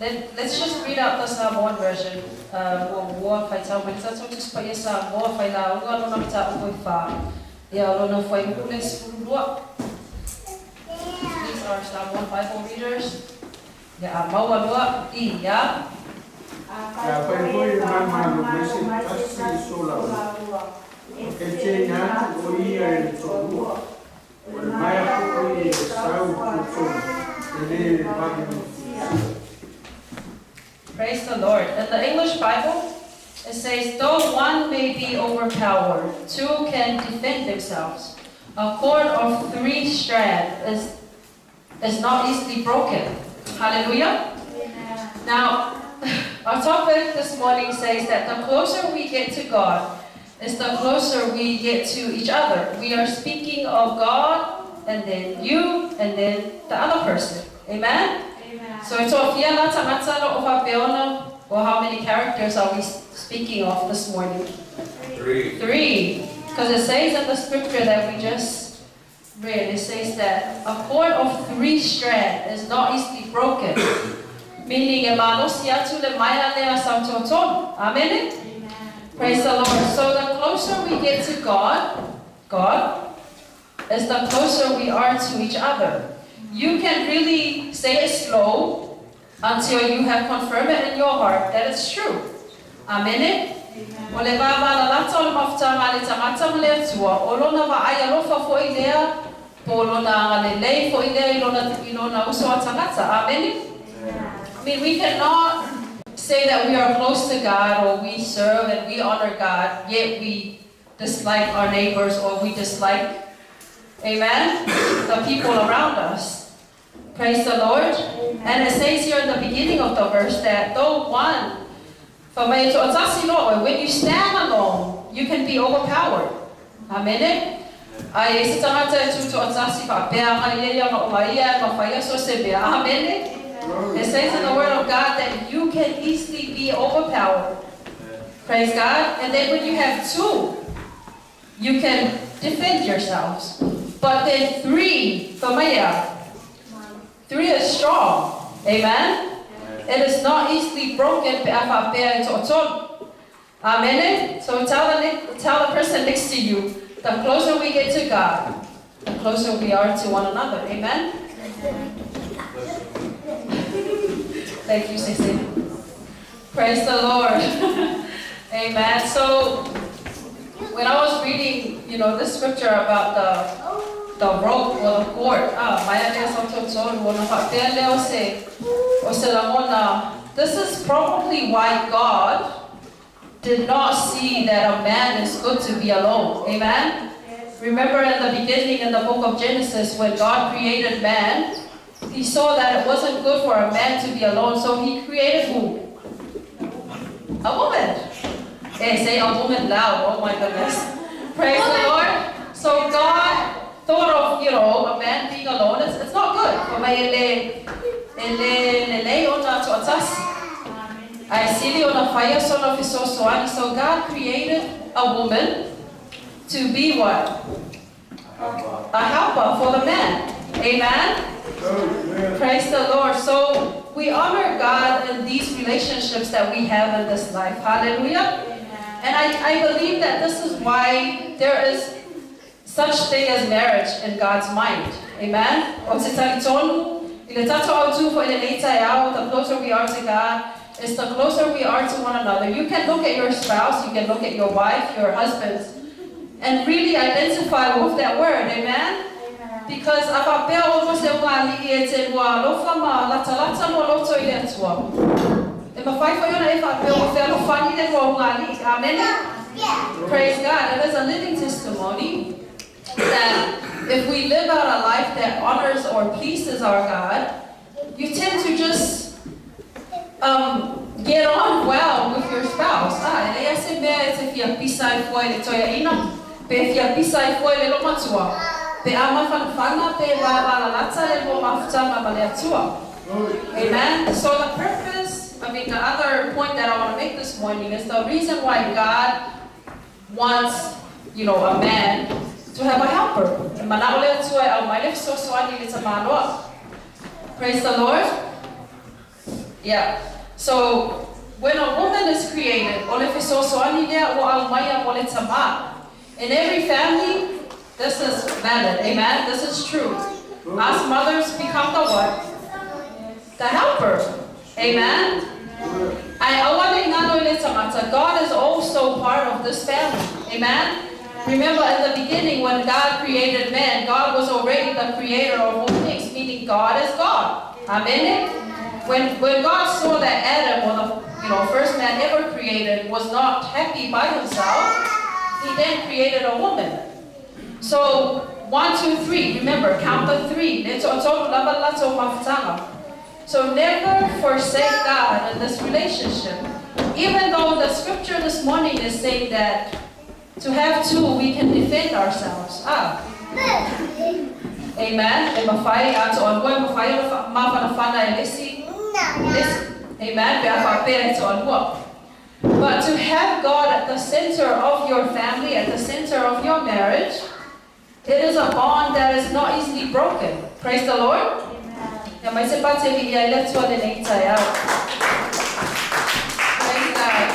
Let's just read out the Samoan version. War fight out my tato just by yourself. War fight out. We're going to tap with far. Yeah, I don't know if I can let's what. These are Samoan Bible readers. Yeah, Mawa yeah. Praise the Lord. In the English Bible, it says, though one may be overpowered, two can defend themselves. A cord of 3 strands is not easily broken. Hallelujah. Amen. Now, our topic this morning says that the closer we get to God is the closer we get to each other. We are speaking of God, and then you, and then the other person. Amen? Amen. So, or how many characters are we speaking of this morning? 3. Because it says in the scripture that we just read, it says that a cord of 3 strands is not easily broken. Meaning, amen. Praise the Lord. So the closer we get to God is the closer we are to each other. You can really say it slow until you have confirmed it in your heart that it's true. Amen. I mean, we cannot say that we are close to God or we serve and we honor God, yet we dislike our neighbors or we dislike, amen, the people around us. Praise the Lord. Amen. And it says here in the beginning of the verse that though one, when you stand alone, you can be overpowered. Amen. It says in the Word of God that you can easily be overpowered. Praise God. And then when you have 2, you can defend yourselves. But then 3, 3 is strong. Amen. It is not easily broken. Amen. So tell the person next to you, the closer we get to God, the closer we are to one another. Amen. Thank you, Sissy. Praise the Lord. Amen. So, when I was reading, this scripture about the rope or the cord, this is probably why God did not see that a man is good to be alone. Amen. Remember in the beginning in the book of Genesis, when God created man, He saw that it wasn't good for a man to be alone, so He created who? A woman. Hey, say a woman loud. Oh my goodness. Praise the Lord. So God thought of, a man being alone. It's not good. So God created a woman to be what? A helper for the man. Amen? Praise the Lord. So we honor God in these relationships that we have in this life. Hallelujah. And I believe that this is why there is such thing as marriage in God's mind. Amen. The closer we are to God, is the closer we are to one another. You can look at your spouse, you can look at your wife, your husband, and really identify with that word. Amen. Because praise God. It is a living testimony that if we live out a life that honors or pleases our God, you tend to just get on well with your spouse. Amen. So the purpose, the other point that I want to make this morning is the reason why God wants, a man to have a helper. Praise the Lord. Yeah. So when a woman is created, in every family, this is valid. Amen. This is true. Us mothers become the what? The helper. Amen. God is also part of this family. Amen. Remember in the beginning when God created man, God was already the creator of all things, meaning God is God. Amen. When God saw that Adam, or the first man ever created, was not happy by himself, he then created a woman. So 1, 2, 3. Remember, count the 3. So never forsake God in this relationship. Even though the scripture this morning is saying that to have 2, we can defend ourselves. Amen. Amen. But to have God at the center of your family, at the center of your marriage, it is a bond that is not easily broken. Praise the Lord. Praise God.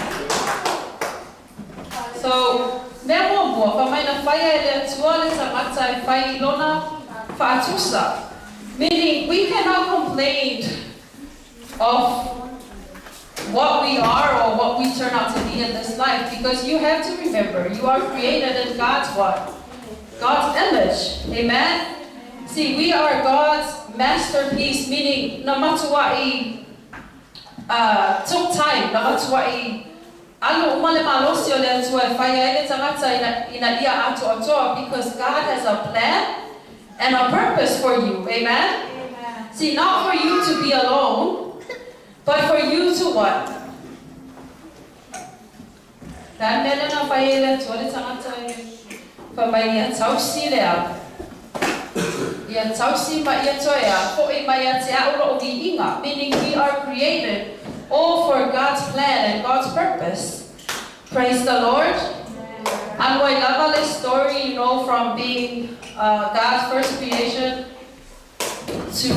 So, meaning we cannot complain of what we are or what we turn out to be in this life, because you have to remember you are created in God's what? God's image. Amen. See, we are God's masterpiece, meaning no matter what he took time, no matter what he because God has a plan and a purpose for you. Amen. See, not for you to be alone, but for you to what? Meaning we are created all for God's plan and God's purpose. Praise the Lord. And I love this story, from being God's first creation to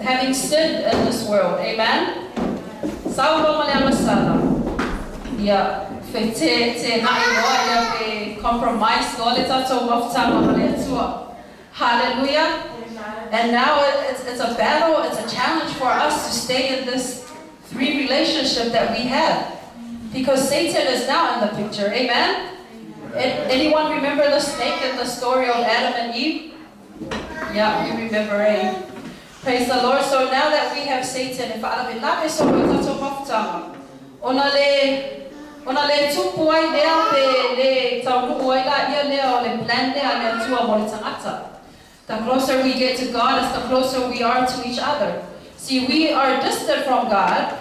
having sinned in this world. Amen. Yeah. Compromise. Hallelujah. And now it's a battle, it's a challenge for us to stay in this 3 relationship that we have. Because Satan is now in the picture. Amen? Anyone remember the snake in the story of Adam and Eve? Yeah, we remember, eh? Praise the Lord. So now that we have Satan, if I the closer we get to God, the closer we are to each other. See, we are distant from God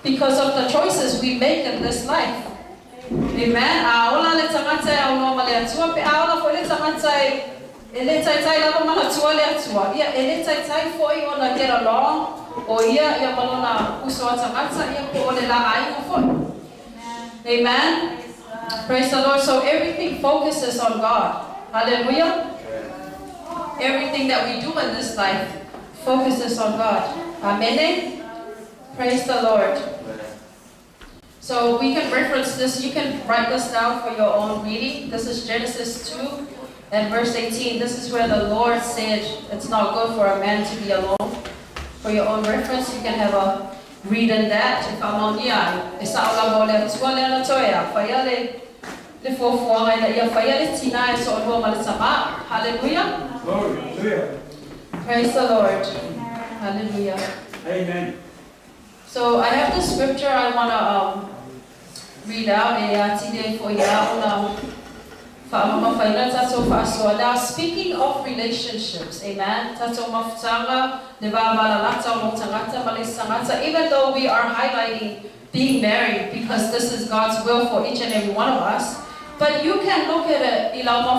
because of the choices we make in this life. Amen. Amen. Praise the Lord. So everything focuses on God. Hallelujah. Everything that we do in this life focuses on God. Amen. Praise the Lord. So we can reference this. You can write this down for your own reading. This is Genesis 2 and verse 18. This is where the Lord said it's not good for a man to be alone. For your own reference, you can have a read in that. Hallelujah. Praise the Lord. Hallelujah. Amen. So I have the scripture I want to read out. Now, speaking of relationships, amen. Even though we are highlighting being married because this is God's will for each and every one of us, but you can look at it, amen.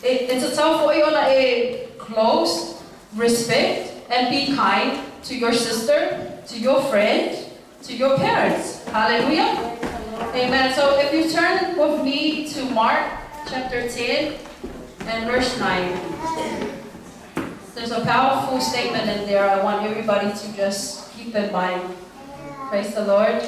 It's a time for you to close, respect, and be kind to your sister, to your friend, to your parents. Hallelujah. Amen. So if you turn with me to Mark chapter 10, and verse 9. There's a powerful statement in there I want everybody to just keep in mind. Praise the Lord.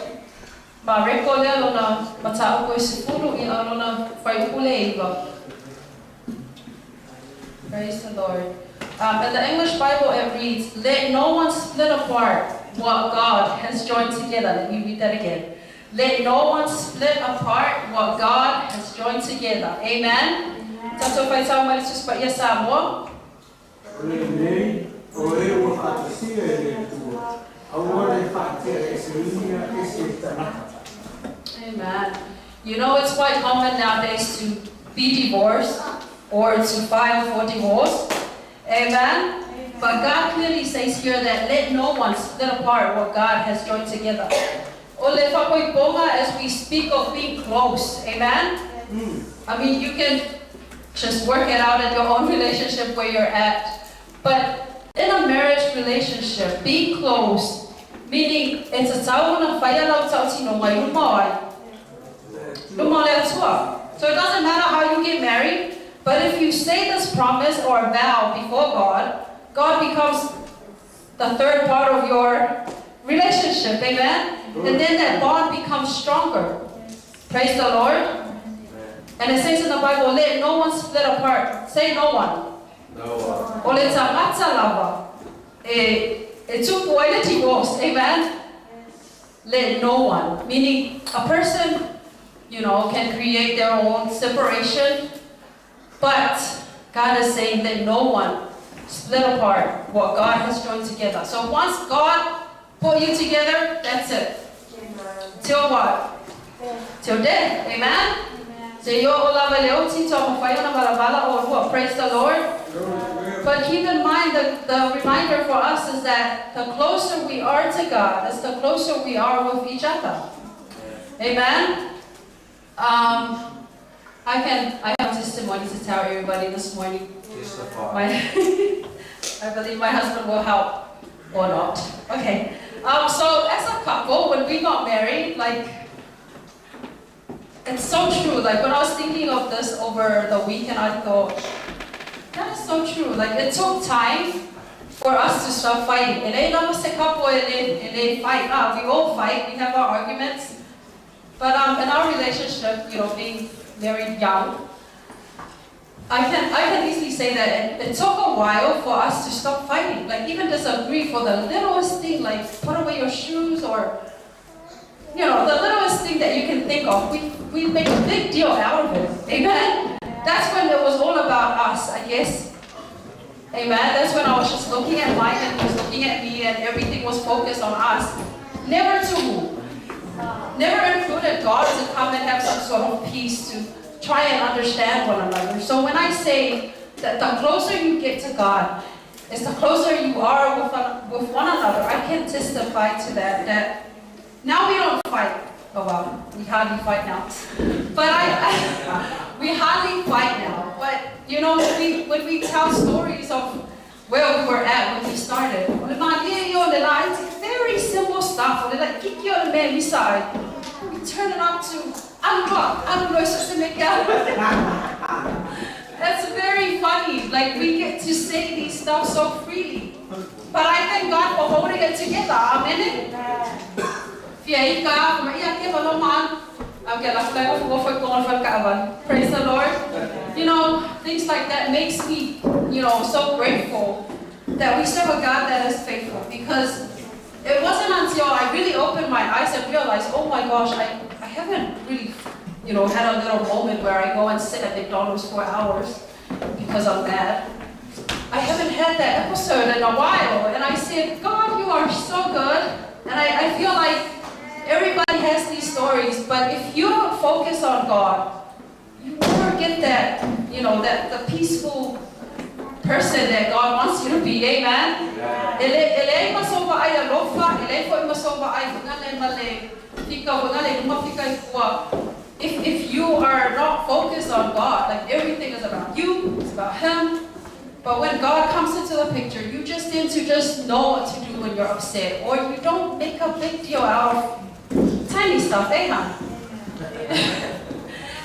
Praise the Lord. In the English Bible it reads, let no one split apart what God has joined together. Let me read that again. Let no one split apart what God has joined together. Amen. Amen. You know, it's quite common nowadays to be divorced or to file for divorce. Amen. But God clearly says here that let no one split apart what God has joined together. As we speak of being close. Amen. I mean, you can just work it out in your own relationship where you're at. But in a marriage relationship, being close, meaning it's a so it doesn't matter how you get married, but if you say this promise or vow before God, God becomes the third part of your relationship, amen? And then that bond becomes stronger. Praise the Lord. And it says in the Bible, let no one split apart. Say no one. No one. Amen? Let no one. Meaning a person, can create their own separation. But God is saying that no one split apart what God has joined together. So once God put you together, that's it. Till what? Till death. Amen? Praise the Lord. But keep in mind that the reminder for us is that the closer we are to God, is the closer we are with each other. Amen? I have testimony to tell everybody this morning. I believe my husband will help or not. Okay. So as a couple, when we got married, it's so true. When I was thinking of this over the weekend, I thought, that is so true. It took time for us to stop fighting. And ain't almost a couple and they fight. We all fight. We have our arguments. But in our relationship, being very young, I can easily say that it took a while for us to stop fighting. Even disagree for the littlest thing, put away your shoes or, the littlest thing that you can think of. We make a big deal out of it. Amen? That's when it was all about us, I guess. Amen? That's when I was just looking at Mike and he was looking at me and everything was focused on us. Never included God to come and have some sort of peace to try and understand one another. So when I say that the closer you get to God, is the closer you are with one another, I can testify to that now we don't fight. Oh well, we hardly fight now. But we hardly fight now. But when we tell stories of where we were at when we started, very simple stuff. We turn it up to that's very funny. We get to say these stuff so freely. But I thank God for holding it together. Amen. Praise the Lord. Things like that makes me, so grateful that we serve a God that is faithful. Because it wasn't until I really opened my eyes and realized, oh my gosh, I haven't really, had a little moment where I go and sit at McDonald's for hours because I'm mad. I haven't had that episode in a while. And I said, God, you are so good. And I feel like everybody has these stories, but if you don't focus on God, you never get that, that the peaceful person that God wants you to be. Amen? If you are not focused on God, everything is about you, it's about Him. But when God comes into the picture, you just tend to just know what to do when you're upset, or you don't make a big deal out of tiny stuff,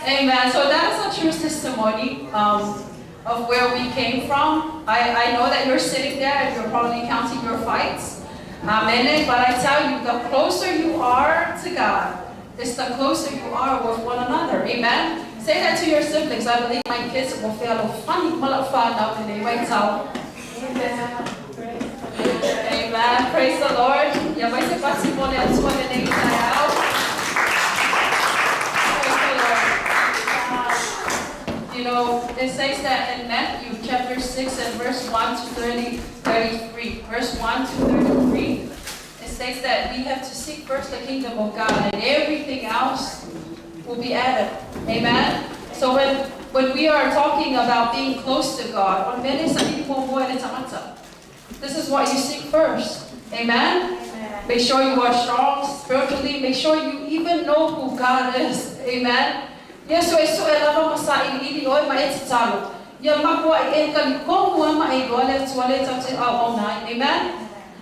Amen? So that is a true testimony of of where we came from. I know that you're sitting there and you're probably counting your fights. Amen. But I tell you, the closer you are to God, it's the closer you are with one another. Amen. Say that to your siblings. I believe my kids will feel a funny now when they wait out. Amen. Amen. Praise the Lord. Praise the Lord. You know, it says that in Matthew chapter 6 and verse 1 to 33. Verse 1 to 33. It says that we have to seek first the kingdom of God and everything else will be added. Amen? So when we are talking about being close to God, this is what you seek first. Amen? Make sure you are strong spiritually. Make sure you even know who God is. Amen? Yes, so amen?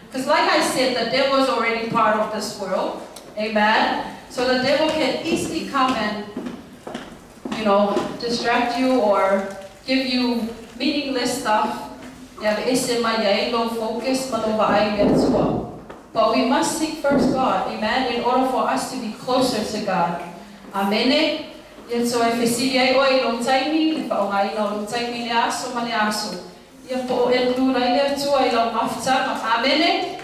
Because like I said, the devil is already part of this world. Amen? So the devil can easily come and, distract you or give you meaningless stuff. But we must seek first God, amen, in order for us to be closer to God. Amen. Yan so FCDI oy long time ni pa ngai long time ni aso mali aso. Yan po include ay to ay long after. Amen.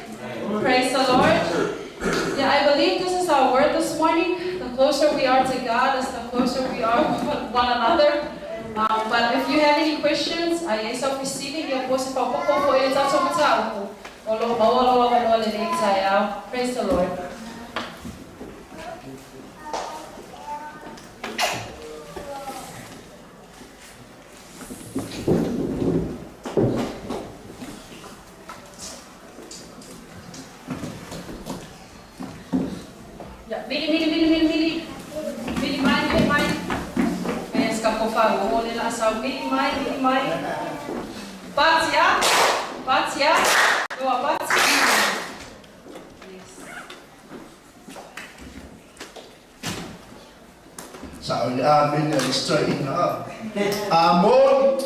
Praise the Lord. Yeah, I believe this is our word this morning. The closer we are to God, is the closer we are with one another. But if you have any questions, I am receiving your voice for praise the Lord. Yeah, mili, mind. Mili mind. Batia. Sao amen straight up. Amon.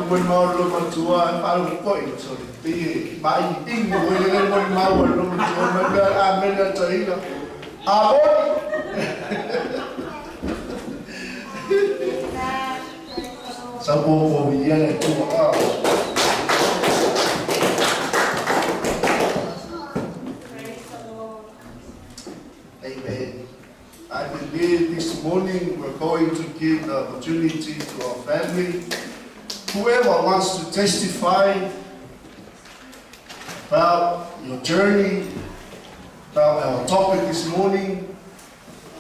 Pun mau lu mentua palu koi so ti bai ing mo le mo mau lu mentua mega amen straight up. Amon. Sabo biyan itu Amen. I believe this morning we're going to give the opportunity to our family. Whoever wants to testify about your journey, about our topic this morning,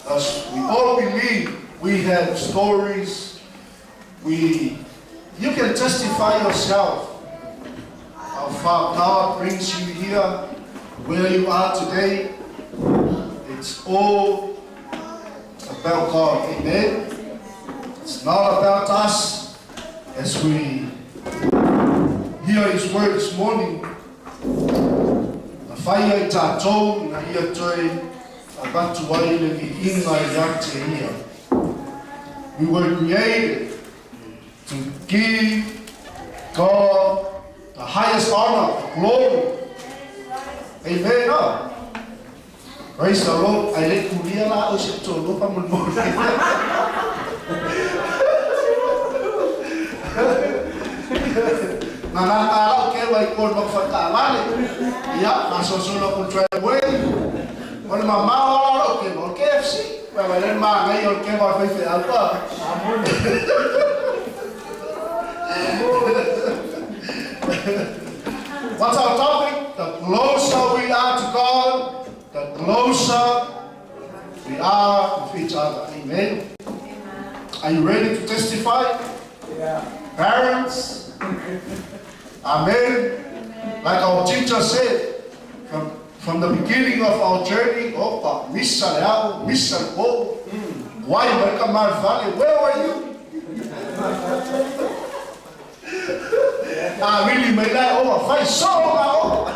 as we all believe we have stories. You can testify yourself how far God brings you here, where you are today. It's all about God, amen? It's not about us. As we hear His word this morning, we were created to give God the highest honor, glory. Amen. No? Praise the Lord. I let Kuria la usip to look at Nanatala ke wai kon magfatala ya masusulo kun travel on mama ora ke no KFC wa wa len ma ngai on ke wa fe alpa What's our topic? The closer we are to God, the closer we are with each other. Amen. Are you ready to testify? Yeah. Parents, amen. Like our teacher said, from the beginning of our journey, why Merkamar Valley? Where were you? I really made that over 5 so now.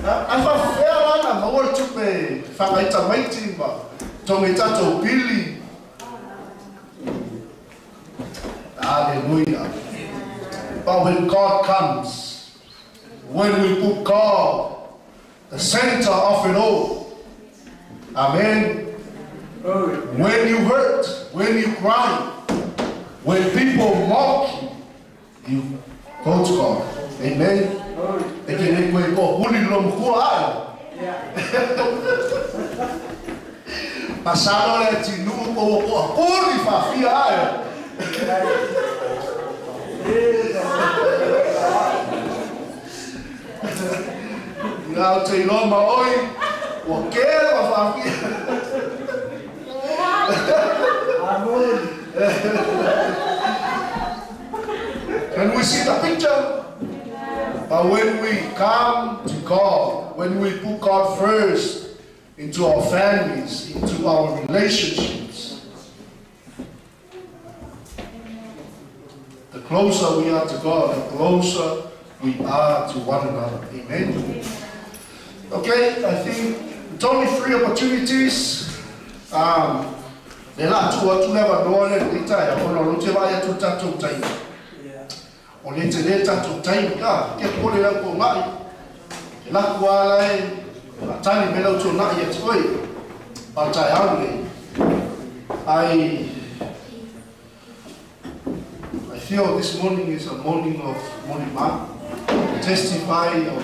I feel I'm more to pay. If I get a waiting, to me to Billy. Hallelujah. But when God comes, when we put God the center of it all, amen. When you hurt, when you cry, when people mock you, you go to God. Amen. Pasado le tinu o kuri fafia ayo. Now te loma oi o quero fafia. Can we see the picture? But when we come to God, when we put God first into our families, into our relationships, the closer we are to God, the closer we are to one another. Amen. Okay, I think it's only 3 opportunities. Nela tu never know it retire. Ono lote vaya tu tatu time. Ole te le tatu time. Ke kole la ko mai. La kwala la tani mela tu na yet oi. Patai I feel this morning is a morning of Monima. Testify of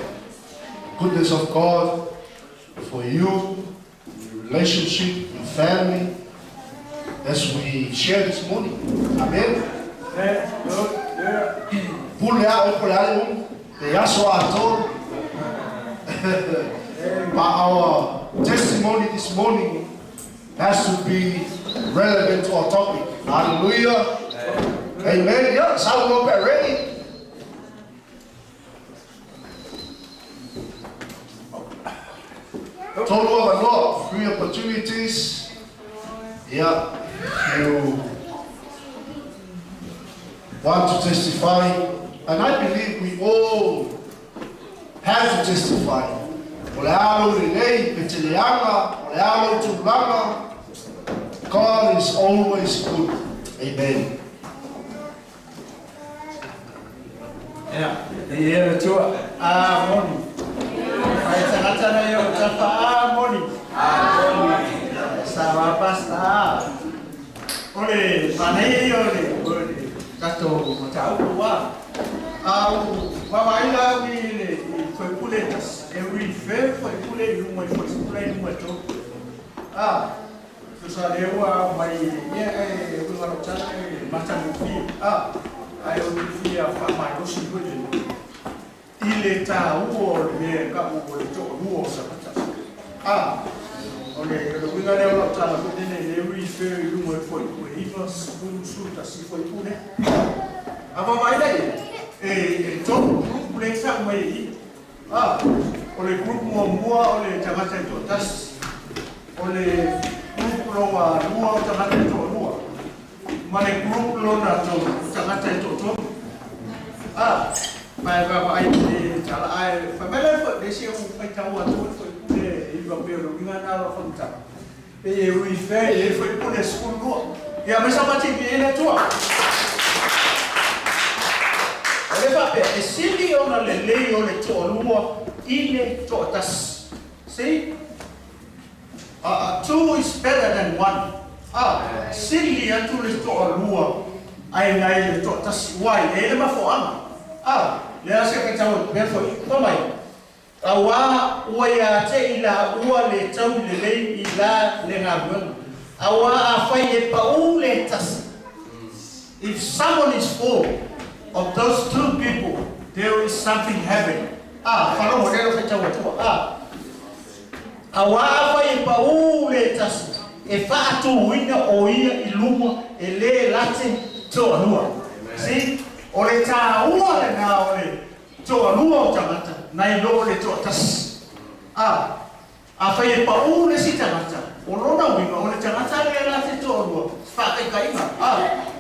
goodness of God for you, your relationship, your family. As we share this morning. Amen. But our testimony this morning has to be relevant to our topic. Hallelujah. Amen. Yeah, so we're ready. Total of a lot, 3 opportunities. Yeah. You want to testify, and I believe we all have to testify. God is always good. Amen. Yeah, morning. Sara pasta. Ole, panai ole, kato matau kuwa. Wawaila we foi puletas. Every fair foi pule lumai foi pule lumai to. Tusadewa mai ye we chana macam fi. Ayo fi fa mai to si gode. Ile ta uo le ka uo le to uo sa pata. Okay, we got a lot of time, but then they refer you more for you. He was going to see for you. About my day, a top group breaks up way. Or a group more, or a Tamata to us, or a group lower, more Tamata to more. My group loaner to Tamata to. My family, they say, I can't want to. We very put a school go. Yeah, but somebody be in a tour. A city on a lay on a tour, in a tortas. See? 2 is better than 1. Silly and 2 is to a lure. I taught us why. Never for Amma. Let us get out there for you. Come on. Awa waya te ila ua le tau le lei ila le ngabung. Awa afai e pau le tas. If someone is full of those 2 people, there is something happening. Falo modelo fecha watua. Awa afai e pau le tas. E fa atu winga o ia iluma e le late to anua. See? O le ta ua le na o le to anua o tamata. Nai lo le to tas. Afai pa u le sitamata. O lona winga o le tamata le la te to anua. Fa te kainga.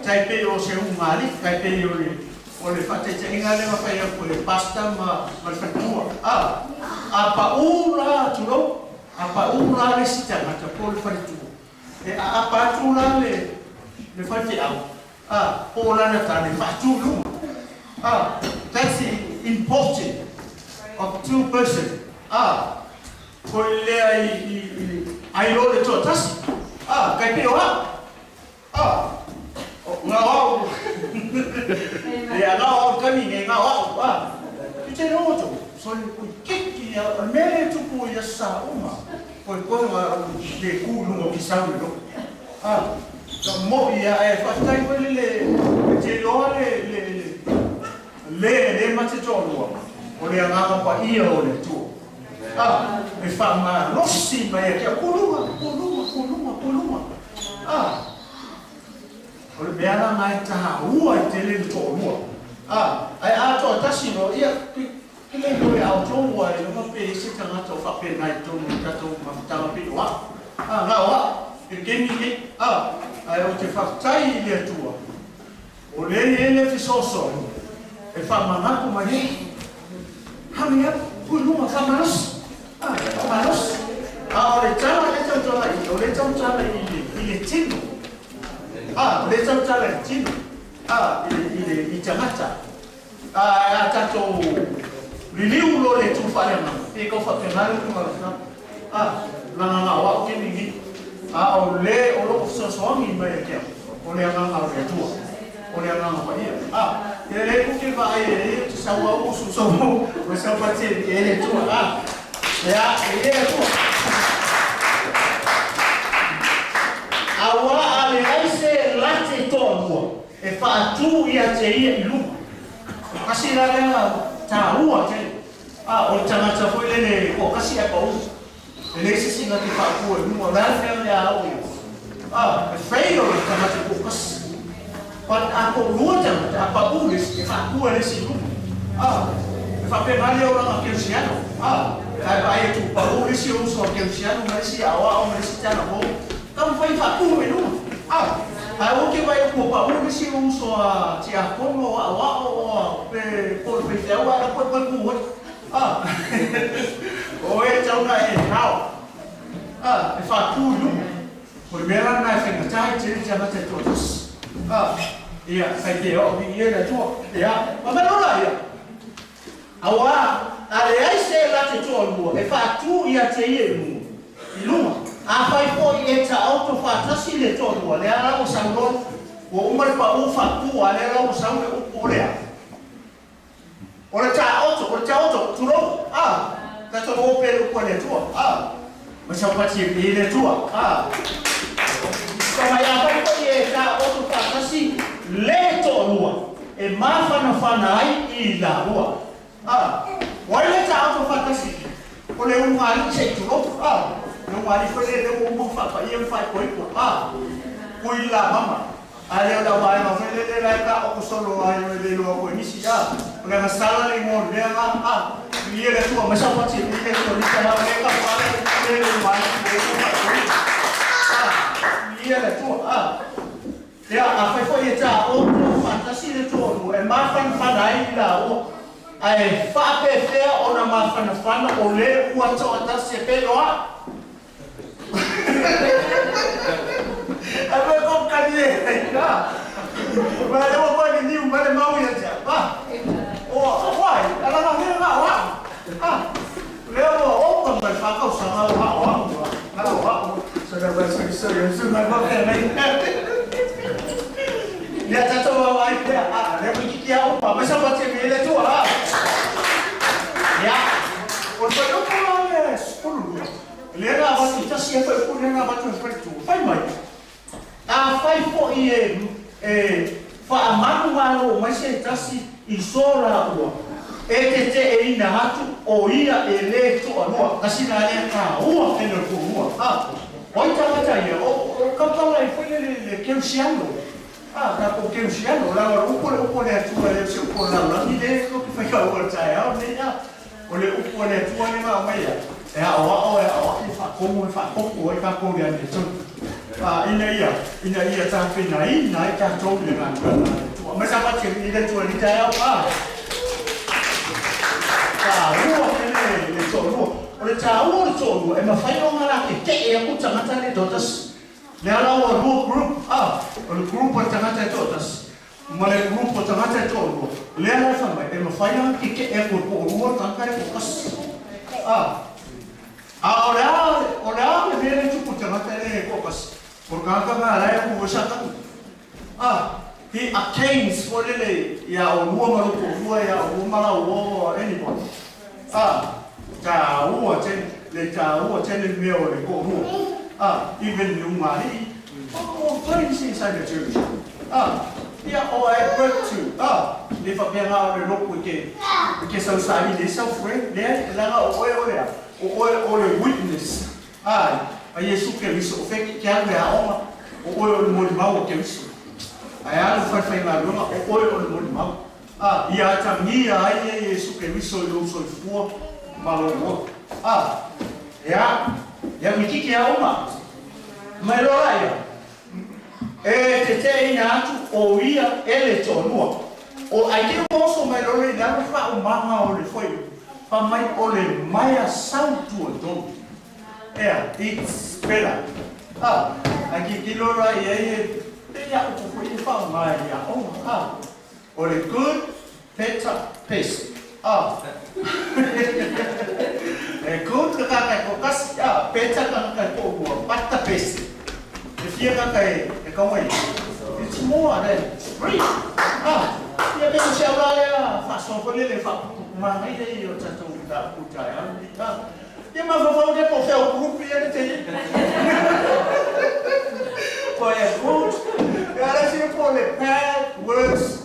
Tai pe o se umali, tai pe o le fa te inga le ma fa le pasta ma fatua. apa ula tulo apa ula le sita mata pol fatu e apa tula le fati au pola na tani fatu lu that's important of two person ko le ai lo le totas kai pe ngao ya ngao kani ngao Ite roto, so kiki ya mele tupu ya sa uma, ko le kulu ki sa lo. Mo ya e fatai ko le te lo le mate tolo. O le nga pa ia o le tu. E fa ma rossi ma ya kuluma. O le bea mai ta ua te le tolo. Ai ato tasi no ia kile no ia auto wa no ma pe se tanga to fa pe nai to ta to ma tanga pe wa wa e kemi ke ai o te fa tai le tua o le fi soso e fa mama ko ma ni ha mi ku no ma fa manos o le tama le tama o le tama ile tino le tama tino il chamata tanto riliu lo le tu fare ma e ko fa penale tu la wa ke ni o le o lo so mi ma ke o le nga tu o le nga pa ia le ku ke va e tu sa wa su so mo sa pa ti ele tu ya ele tu awa ale ai se late to e fa tu ia te ia ilu kasi la ta ua te o tanga ta foi le o kasi a pau le se singa te fa ku no la fe le a o e feio tanga te ku kas pa a ko luta a pa u le se fa ku le se lu e fa pe vale o la ke siano ai vai tu pa u le se o so ke siano ma si a o ma si tana ho kam fai fa ku me lu ai o que vai o pa o se uso a ti a como o pe por pe te agora por ku o e tau na e nao e fa tudo primeira na fe tai te já na te todos ia sai te o vi ia na tu ia ma não lá ia awa ale ai se la te to e fa tu ia te ia iluma a fai foi e ta auto fa tasi le todo le ala o sangon o umar pa u fa tu ale ala o sangon o le ora ta auto tu ro ta to o pe ko le tu ma sa pa ti le tu kama ya fai foi e ta auto fa tasi le todo e ma fa na ai i la rua wa le ta auto fa tasi o le un ali che tu ro no wali foi le mo fa pa ia fa ko ko la mama ale la vai no le la ka o solo ai le lo ko ni si ya na sala le mo le ia le tu ma sa pa ti le to ni ka le ka pa le mai ia le tu ya a foi ta o fantasia le tu e ma fa dai la o ai fa pe fe o na ma fa o le u to ta se pe lo a ver con calle vale o vai ni un vale mau ya ja vai ala na ne na leo o pa fa ka sa wa so da vai so yo na ba ke ya ta to wa ya le mi ki ya o pa sa pa te me le tu ya o to no ko le skulu le era va ti ta si fa ku le na va tu tu fai mai fai fo fa amanu malo mai se ta si i sora o te e ina hatu o ia e le to ano kasi na le ka o e no ku o ta ta ia o ka pa lai foi le que siano ka ko que siano la o ko le tu le se ko la ni de ko fa ka o ta ia o ne ya o le ko le tu ne ma mai ya o fa como fa ko e fa ko ya ni so ina ia ta pe nai ka to le na ma sa pa che ni le tu ni ta ya rua le to lua. O le tāua le tō lua, e mawhai o ngara ke e aku tangata le tōtas. Le ala o lua group, o le group o tangata e tōtas. Ma le group o tangata e tō lua. Le ala e whamai, e mawhai o ke e aku po lua tangata e tōkas. O le ao le vele tupu tangata e tōkas. Por kaka ngā rai aku wasaka. He attains for lele ya o lua marupo lua ya o mala o anybody. Ka ua ten le ka ua ten le meo le ko lua. Even lumari. Very inside the church. Yeah, I work too. Le fa pena le loku ke sa usali le sa friend le la o le witness. Yesu Kristo fe ke ave a oma o le mo mau ke Kristo. Ai ala fa na lona o le mo mau. Ia tangi ai Yesu Kristo lo so fu malo. Ya mi ki a oma. Mai lo ai. Te te ina atu o ia ele tonua. O ai ke poso mai lo le na fa o mama o le foi. Pa mai o le mai a sautu o don. It's better. Aqui que lo rai tem a o foi fa mai a o le good better pace. Good ka ko kas better ka ko patta pace. If you got a going, it's more than free. You can show out fast for little my day or just without good time. You must have found it for self group reality. For a good, let's see for the bad, worse.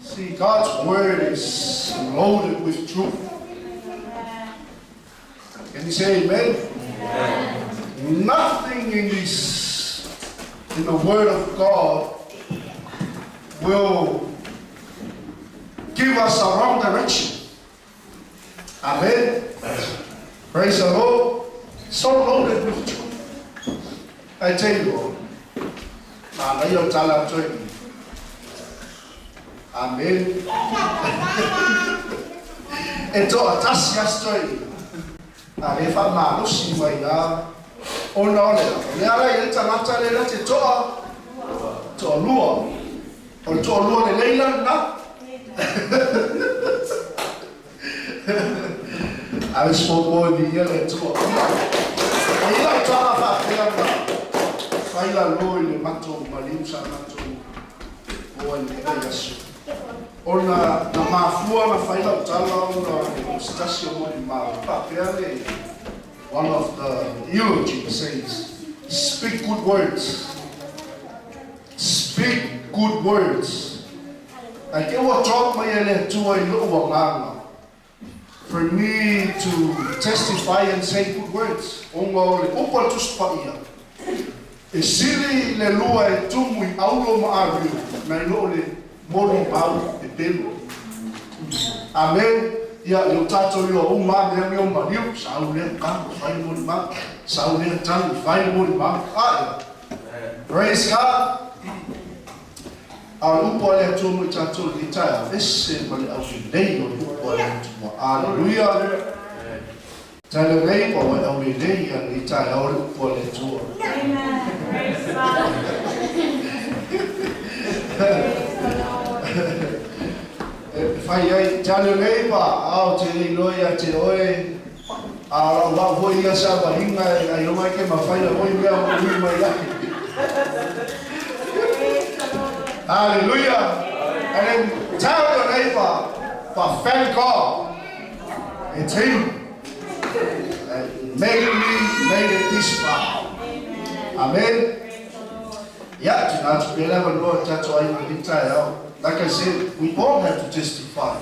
See, God's word is loaded with truth. Can you say amen? Amen. Nothing in the word of God will give us a wrong direction. Amen. Praise the Lord. So loaded with truth. I tell you, amen. Ito atas yastoi. Alefa malusi maina. Ono le ala yelta mata le lati to lua. O to lua le leila na. I spoke more the yellow to. Ila tama fa fianga. Faila loi le mato malimsa mato. O le ayasu. Ona na mafua na faila utala ona stasio mo di ma. Papeale. One of the eulogy says, speak good words. Speak good words. I get what talk my ele to a little mama. For me to testify and say good words. Ongo le opa tu spaia. E sili le lua e tumu I aulo maaru na ilo le mori pau e pelo. Amen. Ya le tato yo o ma me me o mariu sa o le ka fai mo ma sa o le tan fai mo ma. Praise God. Our upole tumu tato litaya esse pale au dei o upole tumu. Hallelujah. Tell the neighbor what I'll be doing and it's a whole upole tumu. Amen. Praise God. Fai tell the neighbor out to the lawyer to oe. Wa voi ya sa ba hinga ai no mai ke ma fai la voi me o mai ya. Hallelujah. And then tell your neighbor, for thank God, it's Him that made it this far. Amen. Yeah, tonight we never know that's why you retire. Like I said, we all have to testify.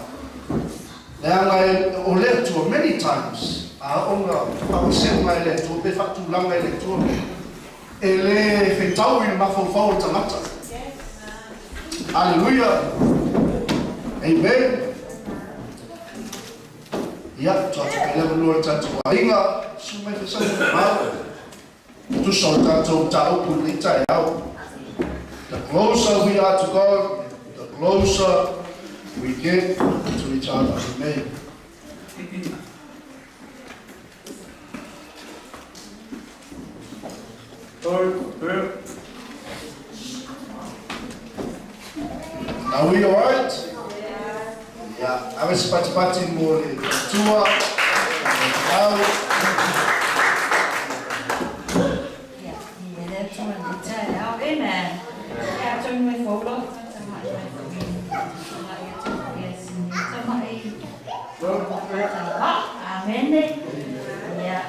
Now I led to many times. I was sent my letter to be fat too long. I led to ele fetau in mafofau tamata. Hallelujah. Amen. Ya, tuaca pela menua tatu ainga, sumai te sangu mau. Tu so tatu tau puli tai au. The closer we are to God, the closer we get to each other. Amen. Are we alright? Yeah, I was participating more in the tour. Amen. Amen. Yeah.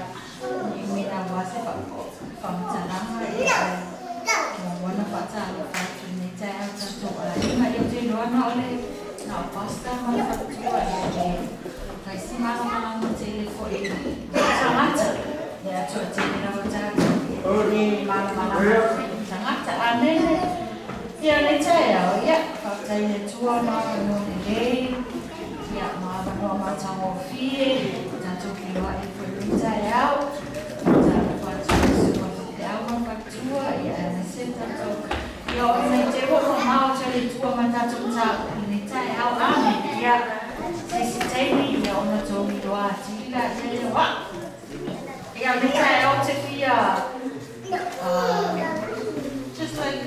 Just like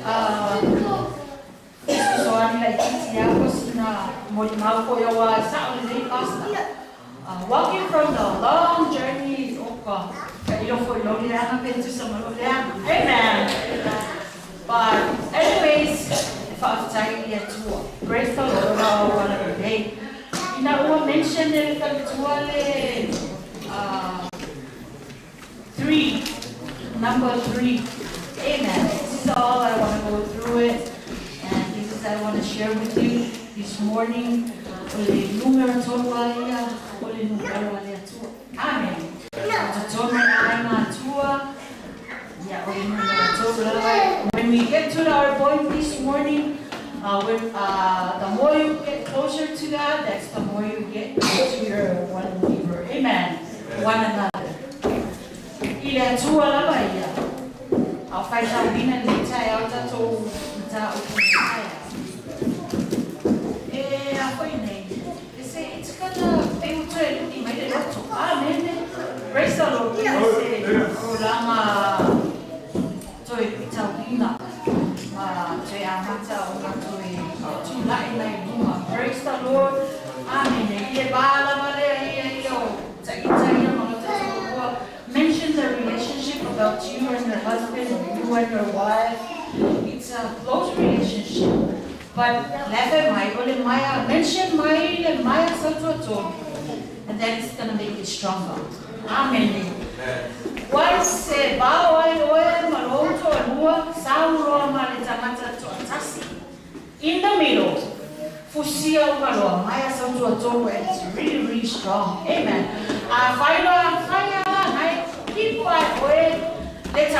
walking from the long journey, amen. But anyways, if I've taken a tour, praise the Lord one of the day. You know, we mentioned number 3. Amen. This is all I want to go through it, and this is I want to share with you this morning. Amen. When we get to our point this morning, the more you get closer to God, that's the more you get to your one believer. Amen. One another. I'll find out in a little it's gonna be to made it up to Amen. Praise the Lord. Praise the Lord. Amen. Mention the relationship about you and your husband, or you and your wife. It's a close relationship. But mention Maya Soto, and then it's gonna make it stronger. Amen. Once in the middle, Maya Soto, it's really, really strong. Amen. Keep quiet, let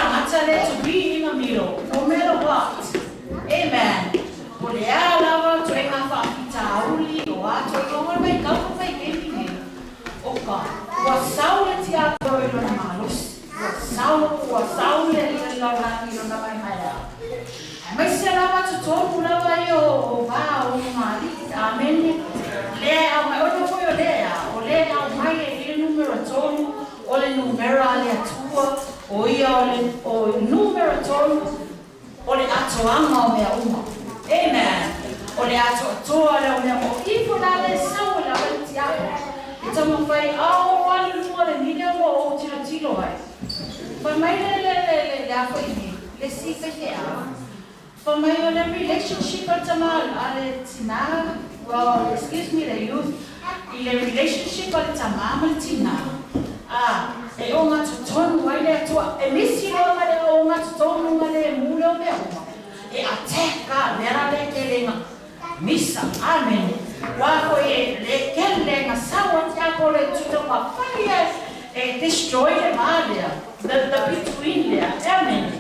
to be in the middle, no matter what. Amen. Amen. For my relationship well, excuse me, the youth, in a relationship Misa, amen. Destroy them earlier. The between there, amen.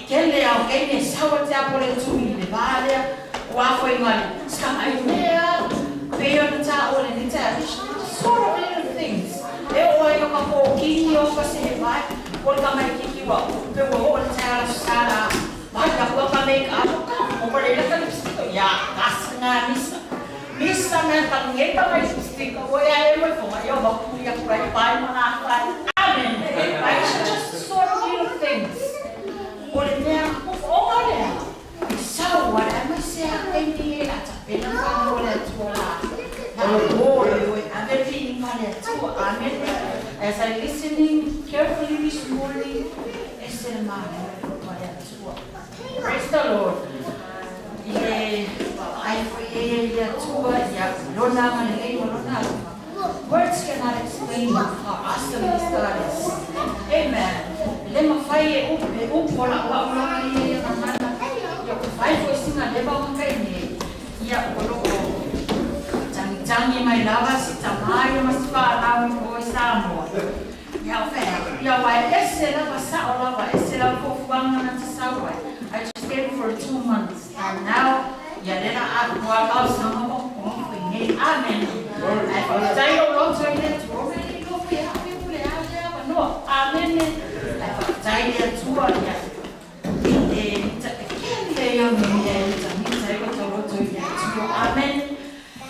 Kelle au kene sawa te apole tu i le vale, wa foi ngali. Sama i mea, pay on the towel and it's sort of little things. E o ai o ka po kiki o ka se vai, o ka mai kiki wa, pe o o tala sara, mai ka po ka make up, o ka le ka lipstick ya, kas na misa. Misa na ka ngeta mai lipstick, o ya e mo ko ai o ba ku ya ku ai pai mana pai. Amen. It's just sort of little things. O le mea o le. So what am I saying? Ini ata pena ka o le tuala. Amen. As I listening carefully this morning, praise the Lord. Words cannot explain how awesome this God is. Amen. Lema fai upola wa ya fai foi singa leva makaini ya koloko. Jangi mai lava si tamai mas para mo isamo. Ya fe, ya wa esse lava sa lava esse lava for fun na sawa. I just came for 2 months and now ya lena agua causa mo ko ni amen. I for try to long so ile to really go be happy pule ya no amen. I for try to ya. Kende yo ni ya ni try to ya amen.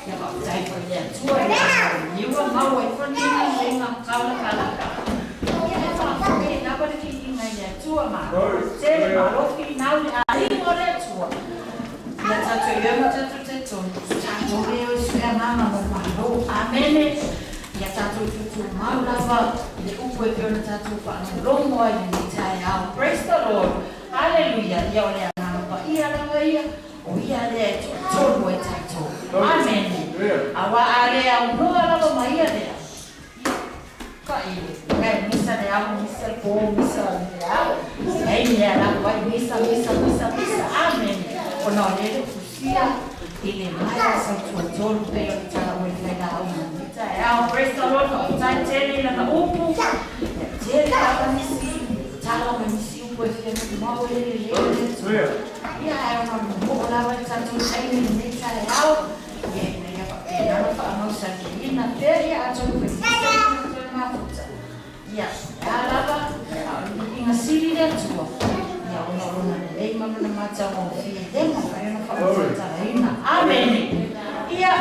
Ya ba try for ya tua ya you will know it for me nga kala kala ya fa ke na ba ki na ya tua ma se ma lo ki na ai mo le tua ya ta to yo ma ta to yo su ya mama mo ma lo amen ya ta to ma la va le u ko yo ta to pa no mo ya ni ta ya praise the Lord hallelujah ya ole na ba ia la ba ia o ia le to mo ta to amen. Awa ale au no ala ba mai ale. Ka i misa de au misa po misa de au. Ei me ala vai misa. Amen. Ono le kusia ile mai sa tu pe o tala mo le na au. Au praise the Lord. Tai tele na upu. Tele ka misi. Tala mo misi upu e fia mo le. Ya ai no mo la va sa tu sai ni sai au. Nana fa no sa ki na feria a tu na futa. Ya, alaba, inga siri de tu. Ya ona ona le mama na mata mo fi de mo fa na fa futa ina. Amen. Ya.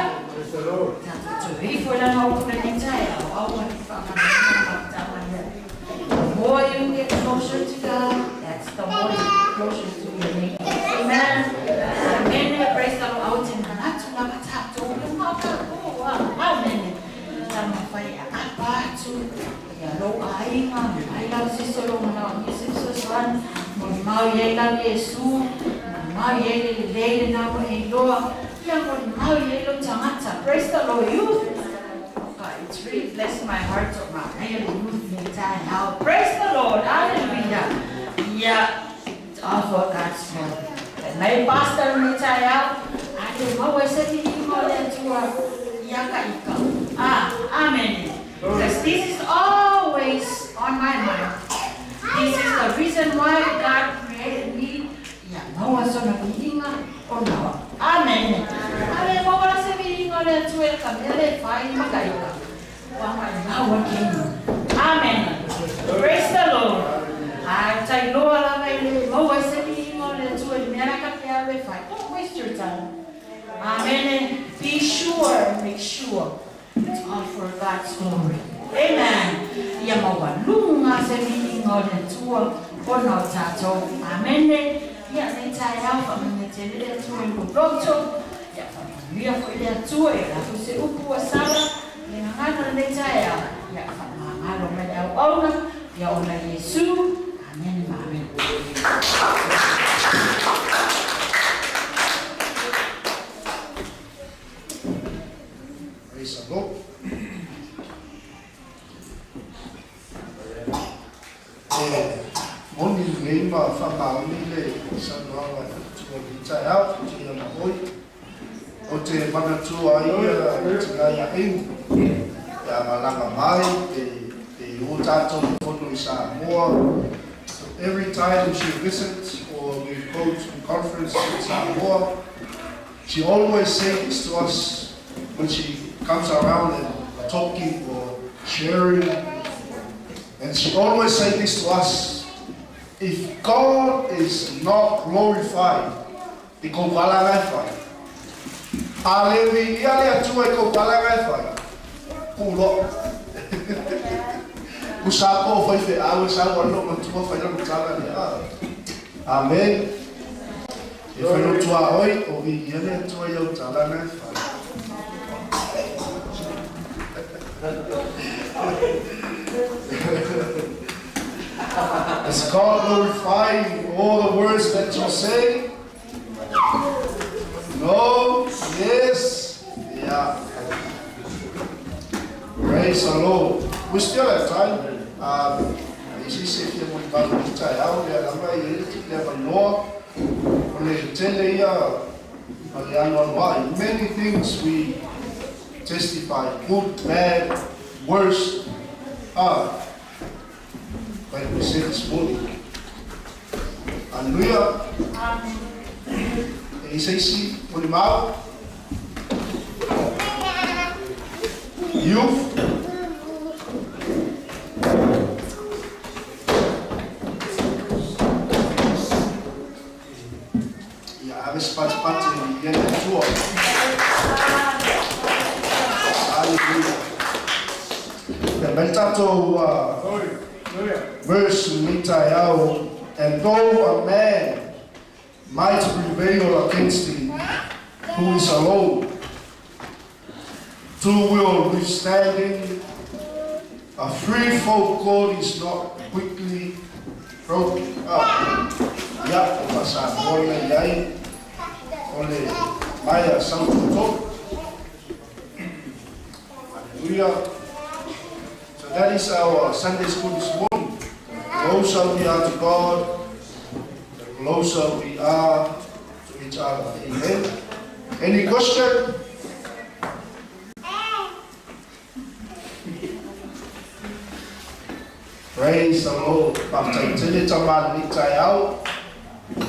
Tu vi foi la no ku ni tai au wa fa na ta ma ya. The more you get closer to God, that's the more you get closer to your name. Amen. Amen. Praise the Lord. Out in the natural amen. Tama fai apa tu ya lo ai ma ai la si solo na ni si so san mo ma ye la Yesu ma ye le na mo e lo ya mo ma ye lo chamata praise the Lord you it's really blessed my heart so ma I move me time now praise the Lord hallelujah yeah it's all for God's glory and my pastor me taya ade mo we se ti mo le tua amen. Because this is always on my mind. This is the reason why God created me. No one's on a meeting or no. Amen. Amen. Mama sa meeting on the 12 kamele fine magayuka. Amen. Praise the Lord. I say no ala may mo sa meeting on the 12 mera kapya fine. Don't waste your time. Amen. Be sure, make sure it's all for God's glory. Amen. Yamawalunga sa milingo na tuwa pono tato. Amen. Ya nitaya fa mnetele tuwa ngoto. Ya fa mia ko ile tuwa ya se upu wa Sara. Ngana nitaya ya fa mangalo meda ona ya ona Yesu. Amen. Amen. Praise the Lord. Morning name of Family, Sandrama, Child, Chiamahoy, Ote Manatua, Tigaya In, Yamalanga Mai, the Utato, Foto Samoa. Every time she visits or we go to conference in Samoa, she always says to us, when she comes around and talking or sharing, and she always says this to us: if God is not glorified, He go balangai. Alevi ia le tua ko balangai. Pulo. Usako foi fe awe sa wano matua fa no tsala ni a. Amen. E fa no tua oi o vi ia le tua yo tsala na fa. Is God glorifying all the words that you say? No? Yes? Yeah. Praise the Lord. We still have time. Many things we testify, good, bad, worse. Like we said this morning. Hallelujah. He says, see, put him out. Youth. Yeah, I was participating in the tour. Hallelujah. The Mentato verse Mitayao, and though a man might prevail against him who is alone, two will withstanding. A threefold cord is not quickly broken up. Yeah, pasal boleh yai, oleh maya sang tutup. Hallelujah. So that is our Sunday school this morning. The closer we are to God, the closer we are to each other. Amen. Any question? Praise the Lord. Baptized tele taman nitai au.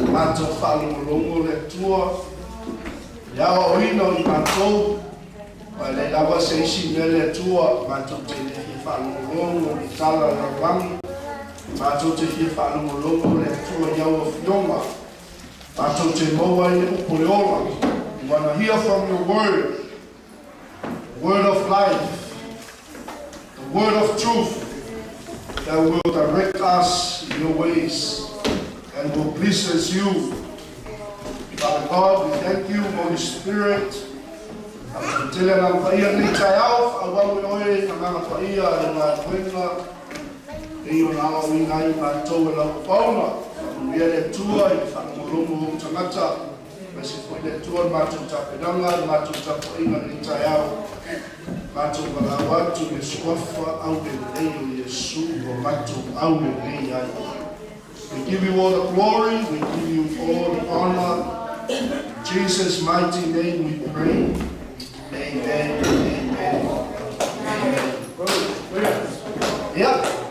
Mato falu longo le tua. Yawa oino I mato. Wale lawa se isi mele tua. Mato tele falu longo ni tala la wangi. Mato tele falu longo le tua yawa fioma. Mato te moa ni upuleola. We want to hear from your word. The word of life. The word of truth. That will direct us in your ways and will please you. Father God, we thank you, Holy Spirit. I'm telling you, I'm going to tell you, I'm going to tell you, I'm going to Matu watu Yesuafa au Beleyo Yesu Matu au Beleya. We give you all the glory, we give you all the honor. In Jesus' mighty name we pray. Amen. Amen. Amen. Yeah.